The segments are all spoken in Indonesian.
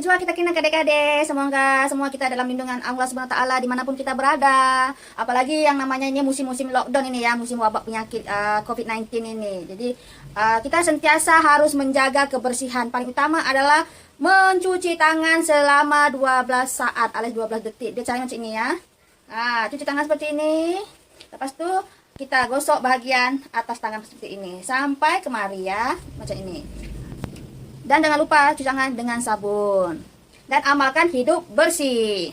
Jua kita kena kade-kade. Semoga semua kita dalam lindungan Allah Subhanahu wa taala dimanapun kita berada. Apalagi yang namanya ini musim-musim lockdown ini ya, musim wabak penyakit COVID-19 ini. Jadi kita sentiasa harus menjaga kebersihan. Paling utama adalah mencuci tangan selama 12 saat alias 12 detik. Dia caranya macam ini ya. Cuci tangan seperti ini. Lepas tu kita gosok bahagian atas tangan seperti ini sampai kemari ya, macam ini. Dan jangan lupa cuci tangan dengan sabun. Dan amalkan hidup bersih.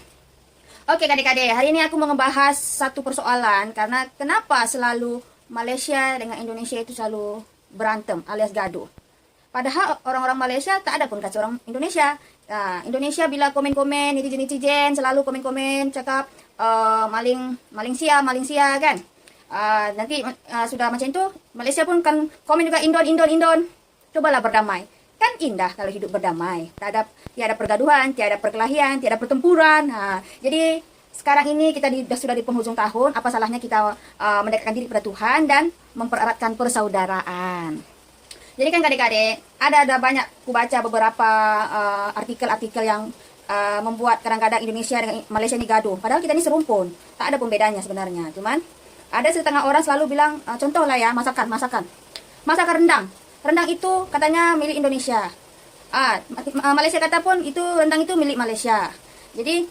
Oke adik-adik, hari ini aku mau ngebahas satu persoalan. Karena kenapa selalu Malaysia dengan Indonesia itu selalu berantem alias gaduh. Padahal orang-orang Malaysia tak ada pun kacau orang Indonesia. Indonesia bila komen-komen, netizen-netizen selalu komen-komen, cakap maling sia kan. Nanti sudah macam itu, Malaysia pun kan komen juga Indon. Cobalah berdamai. Kan indah kalau hidup berdamai. Tiada pergaduhan, tiada perkelahian, tiada pertempuran. Jadi sekarang ini kita sudah di penghujung tahun. Apa salahnya kita mendekatkan diri pada Tuhan dan mempereratkan persaudaraan. Jadi kan adik-adik, ada banyak aku baca beberapa artikel-artikel yang membuat kadang-kadang Indonesia dengan Malaysia ini gaduh. Padahal kita ini serumpun. Tak ada pun bedanya sebenarnya. Cuman ada setengah orang selalu bilang, contohlah ya, masakan rendang. Rendang itu katanya milik Indonesia. Malaysia kata pun itu rendang itu milik Malaysia. Jadi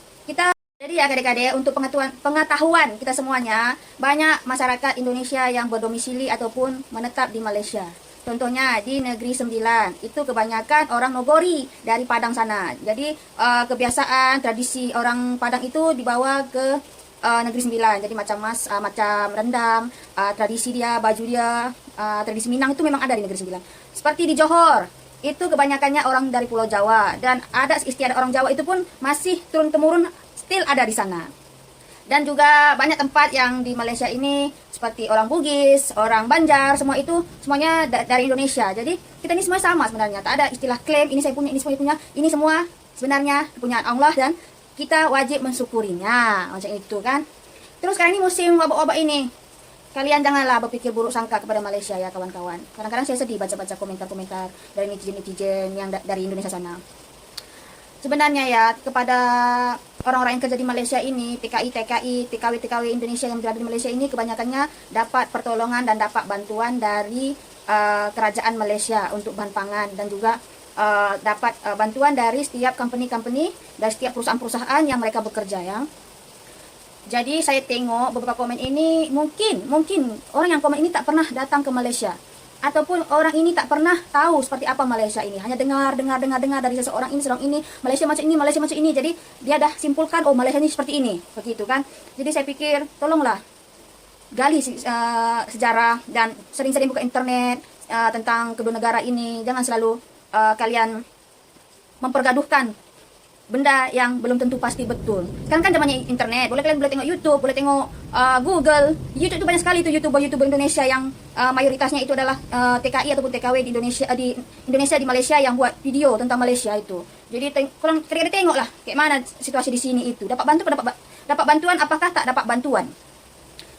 ya adik-adik, untuk pengetahuan kita semuanya, banyak masyarakat Indonesia yang berdomisili ataupun menetap di Malaysia. Contohnya di Negeri Sembilan, itu kebanyakan orang Nogori dari Padang sana. Jadi kebiasaan, tradisi orang Padang itu dibawa ke Negeri Sembilan. Jadi macam rendang, tradisi dia, baju dia, tradisi Minang itu memang ada di Negeri Sembilan. Seperti di Johor, itu kebanyakannya orang dari Pulau Jawa. Dan ada istiadat orang Jawa itu pun masih turun-temurun still ada di sana. Dan juga banyak tempat yang di Malaysia ini seperti orang Bugis, orang Banjar, semuanya dari Indonesia. Jadi kita ini semua sama sebenarnya. Tak ada istilah klaim ini saya punya, ini semua punya. Ini semua sebenarnya punya Allah dan kita wajib mensyukurinya. Macam itu kan. Terus sekarang ini musim wabak-wabak ini. Kalian janganlah berpikir buruk sangka kepada Malaysia ya kawan-kawan. Kadang-kadang saya sedih baca-baca komentar-komentar dari netizen-netizen yang dari Indonesia sana. Sebenarnya ya, kepada orang-orang yang kerja di Malaysia ini, TKI, TKW Indonesia yang berada di Malaysia ini, kebanyakannya dapat pertolongan dan dapat bantuan dari kerajaan Malaysia untuk bahan pangan. Dan juga dapat bantuan dari setiap company-company, dari setiap perusahaan-perusahaan yang mereka bekerja ya. Jadi saya tengok beberapa komen ini, mungkin orang yang komen ini tak pernah datang ke Malaysia. Ataupun orang ini tak pernah tahu seperti apa Malaysia ini. Hanya dengar dari seseorang ini, Malaysia macam ini. Jadi dia dah simpulkan, oh Malaysia ini seperti ini. Begitu kan. Jadi saya pikir, tolonglah gali sejarah dan sering-sering buka internet tentang kedua negara ini. Jangan selalu kalian mempergaduhkan benda yang belum tentu pasti betul. Kan zamannya internet, kalian boleh tengok YouTube, boleh tengok Google. YouTube itu banyak sekali tuh YouTuber Indonesia yang mayoritasnya itu adalah TKI ataupun TKW di Indonesia di Malaysia yang buat video tentang Malaysia itu. Jadi kurang kira-kira tengoklah kayak mana situasi di sini itu. Dapat bantuan apakah tak dapat bantuan?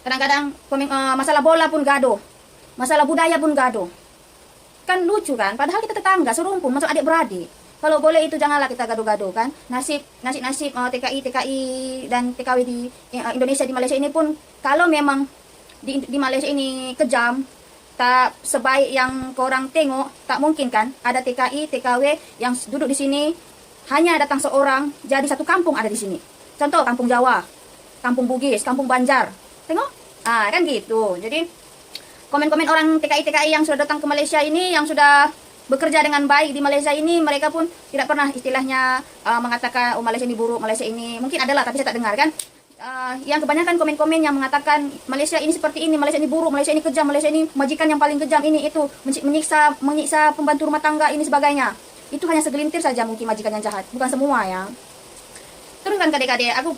Kadang-kadang masalah bola pun gaduh. Masalah budaya pun gaduh. Kan lucu kan? Padahal kita tetangga, serumpun, macam adik-beradik. Kalau boleh itu janganlah kita gaduh-gaduh kan. Nasib TKI dan TKW di Indonesia di Malaysia ini pun kalau memang di Malaysia ini kejam, tak sebaik yang korang tengok, tak mungkin kan ada TKI, TKW yang duduk di sini hanya datang seorang jadi satu kampung ada di sini. Contoh kampung Jawa, kampung Bugis, kampung Banjar. Tengok? Kan gitu. Jadi komen-komen orang TKI yang sudah datang ke Malaysia ini, yang sudah bekerja dengan baik di Malaysia ini, mereka pun tidak pernah istilahnya mengatakan, oh Malaysia ini buruk, Malaysia ini, mungkin adalah tapi saya tak dengar kan. Yang kebanyakan komen-komen yang mengatakan Malaysia ini seperti ini, Malaysia ini buruk, Malaysia ini kejam, Malaysia ini majikan yang paling kejam, ini itu menyiksa pembantu rumah tangga ini sebagainya. Itu hanya segelintir saja mungkin majikan yang jahat, bukan semua ya. Terus kan adik-adik, aku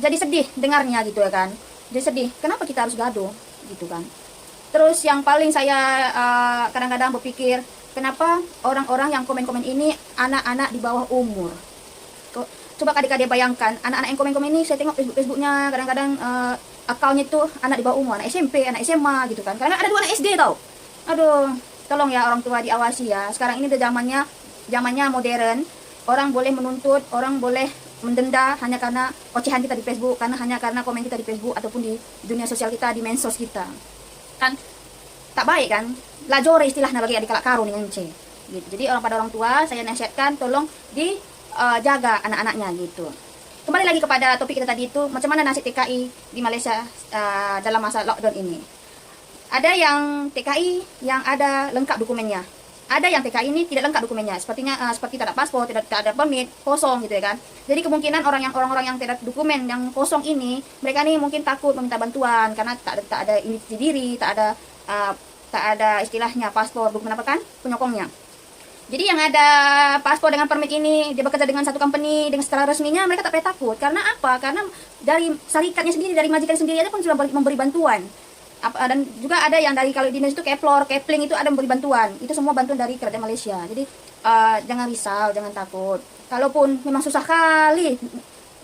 jadi sedih dengarnya gitu ya kan. Jadi sedih, kenapa kita harus gaduh gitu kan. Terus yang paling saya kadang-kadang berpikir, kenapa orang-orang yang komen-komen ini anak-anak di bawah umur? Coba adik-adik bayangkan, anak-anak yang komen-komen ini, saya tengok Facebooknya kadang-kadang akunnya itu anak di bawah umur, anak SMP, anak SMA gitu kan. Karena ada 2 anak SD tau. Aduh, tolong ya orang tua diawasi ya. Sekarang ini udah zamannya modern. orang boleh menuntut, orang boleh mendenda hanya karena ocehan kita di Facebook, hanya karena komen kita di Facebook ataupun di dunia sosial kita, di medsos kita. Kan tak baik kan? Lajore istilahnya bagi adik kalak karun dengan C. Gitu. Jadi orang tua saya nasihatkan tolong dijaga anak-anaknya gitu. Kembali lagi kepada topik kita tadi itu, macam mana nasib TKI di Malaysia dalam masa lockdown ini. Ada yang TKI yang ada lengkap dokumennya. Ada yang TKI ini tidak lengkap dokumennya, seperti tak ada paspor, tidak ada permit, kosong gitu ya kan. Jadi kemungkinan orang-orang yang tidak dokumen yang kosong ini, mereka nih mungkin takut meminta bantuan karena tak ada identitas diri, tak ada istilahnya paspor, dokumen apa kan, penyokongnya. Jadi yang ada paspor dengan permit ini, dia bekerja dengan satu company dengan secara resminya, mereka tak perlu takut. Karena apa? Karena dari syarikatnya sendiri, dari majikan sendiri aja pun sudah memberi bantuan. Dan juga ada yang dari, kalau di Indonesia itu Kepler, Kepling itu ada memberi bantuan. Itu semua bantuan dari kerajaan Malaysia. Jadi jangan risau, jangan takut. Kalaupun memang susah kali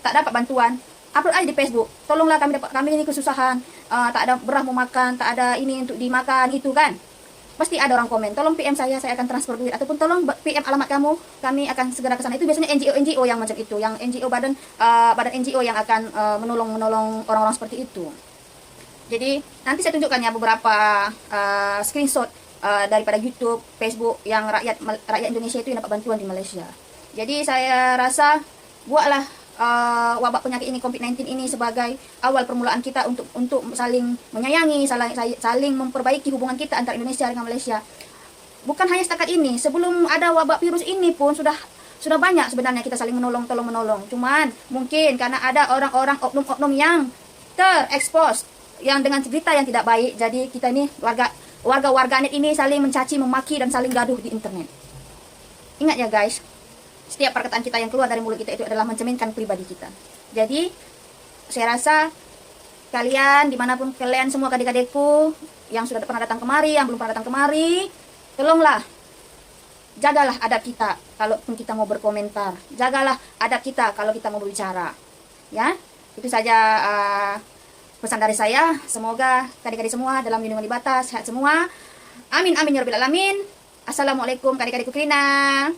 tak dapat bantuan, upload aja di Facebook. Tolonglah kami ini kesusahan, tak ada beras mau makan, tak ada ini untuk dimakan itu kan. Pasti ada orang komen, tolong PM saya akan transfer duit, ataupun tolong PM alamat kamu, kami akan segera ke sana. Itu biasanya NGO yang macam itu, yang NGO badan NGO yang akan menolong orang-orang seperti itu. Jadi nanti saya tunjukkan ya beberapa screenshot daripada YouTube, Facebook yang rakyat Indonesia itu yang dapat bantuan di Malaysia. Jadi saya rasa buatlah wabak penyakit ini, COVID-19 ini sebagai awal permulaan kita untuk saling menyayangi, saling memperbaiki hubungan kita antara Indonesia dengan Malaysia. Bukan hanya setakat ini, sebelum ada wabak virus ini pun sudah banyak sebenarnya kita saling menolong. Cuman mungkin karena ada orang-orang oknum-oknum yang terekspos, yang dengan cerita yang tidak baik, jadi kita ini warga-warganet ini saling mencaci, memaki dan saling gaduh di internet. Ingat ya guys, setiap perkataan kita yang keluar dari mulut kita itu adalah mencerminkan pribadi kita. Jadi, saya rasa kalian, dimanapun kalian semua adik-adikku yang sudah pernah datang kemari, yang belum pernah datang kemari, tolonglah, jagalah adab kita kalaupun kita mau berkomentar. Jagalah adab kita kalau kita mau berbicara. Ya, itu saja pesan dari saya. Semoga adik-adik semua dalam lindungan di batas, sehat semua. Amin, amin, ya rabbil alamin. Assalamualaikum adik-adikku Krina.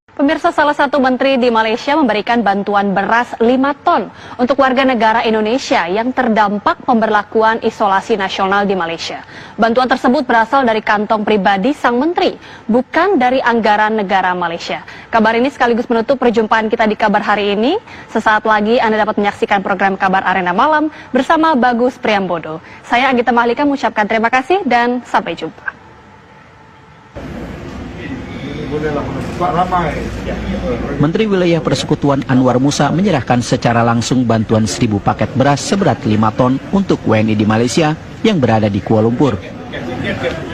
Pemirsa, salah satu menteri di Malaysia memberikan bantuan beras 5 ton untuk warga negara Indonesia yang terdampak pemberlakuan isolasi nasional di Malaysia. Bantuan tersebut berasal dari kantong pribadi sang menteri, bukan dari anggaran negara Malaysia. Kabar ini sekaligus menutup perjumpaan kita di kabar hari ini. Sesaat lagi Anda dapat menyaksikan program Kabar Arena Malam bersama Bagus Priambodo. Saya Agita Mahlika mengucapkan terima kasih dan sampai jumpa. Menteri Wilayah Persekutuan Anwar Musa menyerahkan secara langsung bantuan 1.000 paket beras seberat 5 ton untuk WNI di Malaysia yang berada di Kuala Lumpur.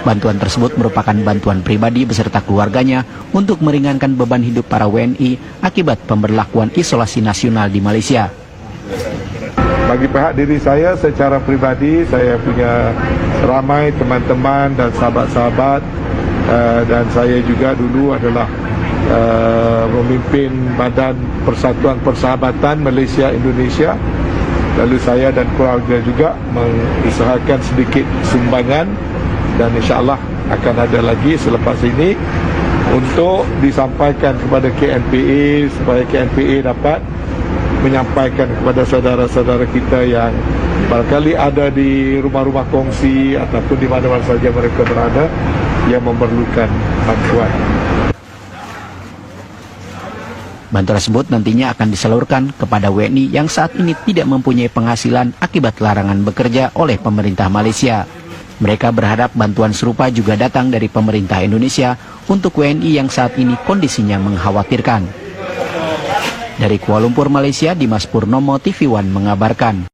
Bantuan tersebut merupakan bantuan pribadi beserta keluarganya untuk meringankan beban hidup para WNI akibat pemberlakuan isolasi nasional di Malaysia. Bagi pihak diri saya secara pribadi, saya punya ramai teman-teman dan sahabat-sahabat, dan saya juga dulu adalah memimpin Badan Persatuan Persahabatan Malaysia-Indonesia. Lalu saya dan keluarga juga mengusahakan sedikit sumbangan, dan insyaAllah akan ada lagi selepas ini untuk disampaikan kepada KNPA supaya KNPA dapat menyampaikan kepada saudara-saudara kita yang barangkali ada di rumah-rumah kongsi ataupun di mana-mana saja mereka berada yang memerlukan bantuan. Bantuan tersebut nantinya akan disalurkan kepada WNI yang saat ini tidak mempunyai penghasilan akibat larangan bekerja oleh pemerintah Malaysia. Mereka berharap bantuan serupa juga datang dari pemerintah Indonesia untuk WNI yang saat ini kondisinya mengkhawatirkan. Dari Kuala Lumpur, Malaysia, Dimas Purnomo, TV One mengabarkan.